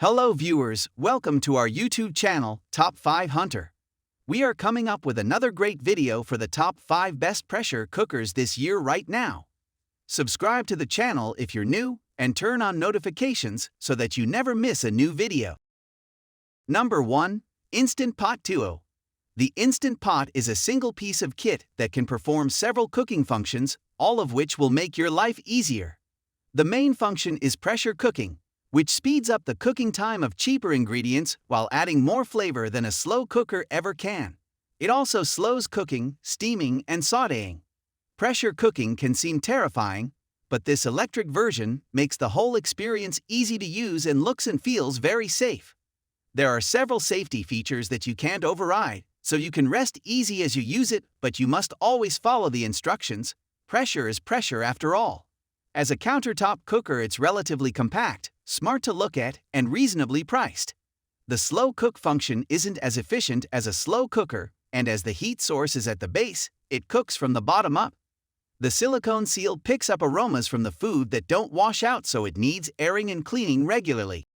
Hello viewers, welcome to our YouTube channel, Top 5 Hunter. We are coming up with another great video for the top 5 best pressure cookers this year right now. Subscribe to the channel if you're new and turn on notifications so that you never miss a new video. Number 1. Instant Pot Duo. The Instant Pot is a single piece of kit that can perform several cooking functions, all of which will make your life easier. The main function is pressure cooking, which speeds up the cooking time of cheaper ingredients while adding more flavor than a slow cooker ever can. It also slows cooking, steaming, and sautéing. Pressure cooking can seem terrifying, but this electric version makes the whole experience easy to use and looks and feels very safe. There are several safety features that you can't override, so you can rest easy as you use it, but you must always follow the instructions. Pressure is pressure after all. As a countertop cooker, it's relatively compact, smart to look at, and reasonably priced. The slow cook function isn't as efficient as a slow cooker, and as the heat source is at the base, it cooks from the bottom up. The silicone seal picks up aromas from the food that don't wash out, so it needs airing and cleaning regularly.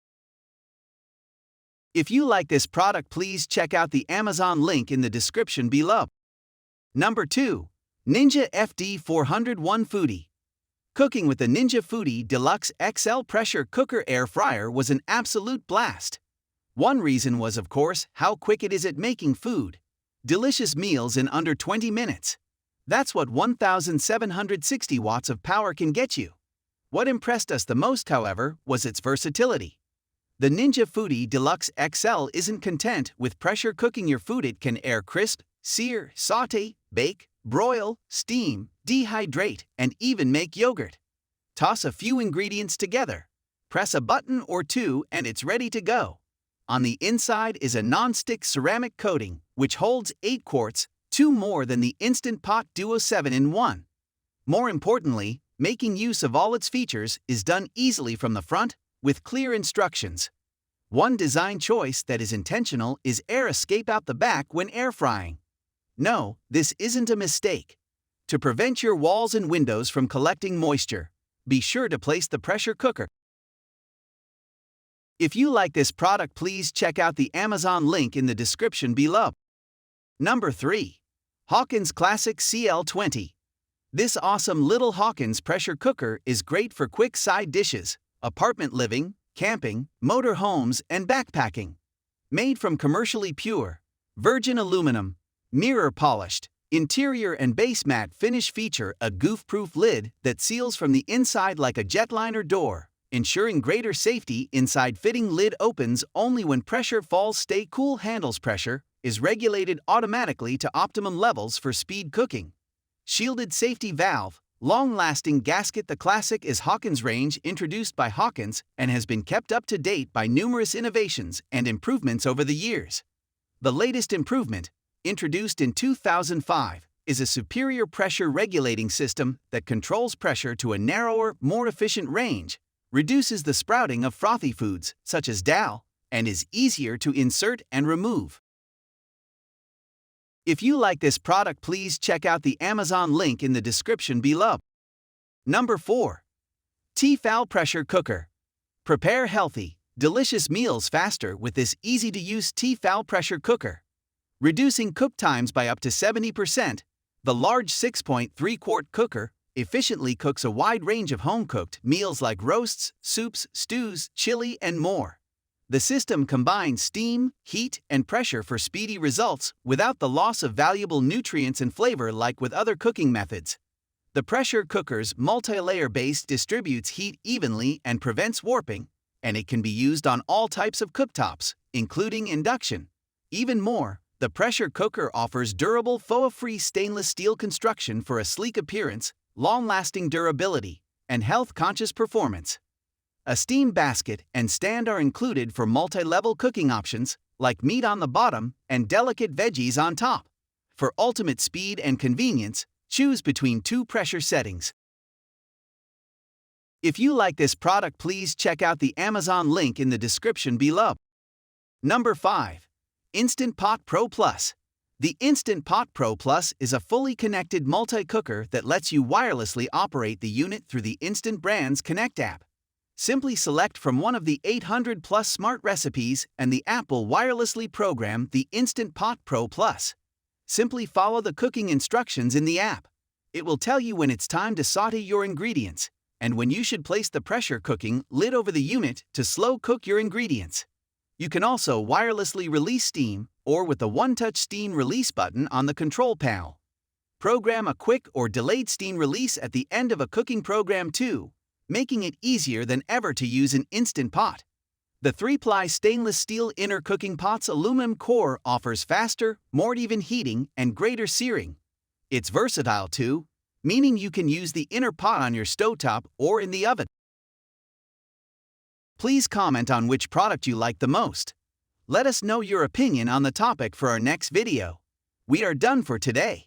If you like this product, please check out the Amazon link in the description below. Number 2. Ninja FD401 Foodi. Cooking with the Ninja Foodi Deluxe XL Pressure Cooker Air Fryer was an absolute blast. One reason was, of course, how quick it is at making food. Delicious meals in under 20 minutes. That's what 1,760 watts of power can get you. What impressed us the most, however, was its versatility. The Ninja Foodi Deluxe XL isn't content with pressure cooking your food. It can air crisp, sear, sauté, bake, broil, steam, dehydrate, and even make yogurt. Toss a few ingredients together. Press a button or two and it's ready to go. On the inside is a non-stick ceramic coating, which holds 8 quarts, 2 more than the Instant Pot Duo 7-in-1. More importantly, making use of all its features is done easily from the front, with clear instructions. One design choice that is intentional is air escape out the back when air frying. No, this isn't a mistake. To prevent your walls and windows from collecting moisture, be sure to place the pressure cooker. If you like this product, please check out the Amazon link in the description below. Number 3. HAWKINS Classic CL20. This awesome little HAWKINS pressure cooker is great for quick side dishes, apartment living, camping, motor homes, and backpacking. Made from commercially pure, virgin aluminum, mirror-polished, interior and base matte finish, feature a goof-proof lid that seals from the inside like a jetliner door, ensuring greater safety inside. Fitting lid opens only when pressure falls. Stay cool handles. Pressure is regulated automatically to optimum levels for speed cooking. Shielded safety valve, long-lasting gasket. The Classic is HAWKINS range introduced by HAWKINS and has been kept up to date by numerous innovations and improvements over the years. The latest improvement, introduced in 2005, is a superior pressure regulating system that controls pressure to a narrower, more efficient range, reduces the sprouting of frothy foods, such as dal, and is easier to insert and remove. If you like this product, please check out the Amazon link in the description below. Number 4. T-fal Pressure Cooker. Prepare healthy, delicious meals faster with this easy-to-use T-fal pressure cooker. Reducing cook times by up to 70%, the large 6.3-quart cooker efficiently cooks a wide range of home-cooked meals like roasts, soups, stews, chili, and more. The system combines steam, heat, and pressure for speedy results without the loss of valuable nutrients and flavor like with other cooking methods. The pressure cooker's multi-layer base distributes heat evenly and prevents warping, and it can be used on all types of cooktops, including induction. Even more, the pressure cooker offers durable FOA-free stainless steel construction for a sleek appearance, long-lasting durability, and health-conscious performance. A steam basket and stand are included for multi-level cooking options, like meat on the bottom and delicate veggies on top. For ultimate speed and convenience, choose between 2 pressure settings. If you like this product, please check out the Amazon link in the description below. Number 5. Instant Pot Pro Plus. The Instant Pot Pro Plus is a fully connected multi-cooker that lets you wirelessly operate the unit through the Instant brand's Connect app. Simply select from one of the 800 plus smart recipes and the app will wirelessly program the Instant Pot Pro Plus. Simply follow the cooking instructions in the app. It will tell you when it's time to saute your ingredients and when you should place the pressure cooking lid over the unit to slow cook your ingredients. You can also wirelessly release steam or with the one-touch steam release button on the control panel. Program a quick or delayed steam release at the end of a cooking program too, making it easier than ever to use an Instant Pot. The 3-ply stainless steel inner cooking pot's aluminum core offers faster, more even heating and greater searing. It's versatile too, meaning you can use the inner pot on your stovetop or in the oven. Please comment on which product you like the most. Let us know your opinion on the topic for our next video. We are done for today.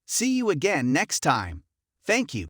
See you again next time. Thank you.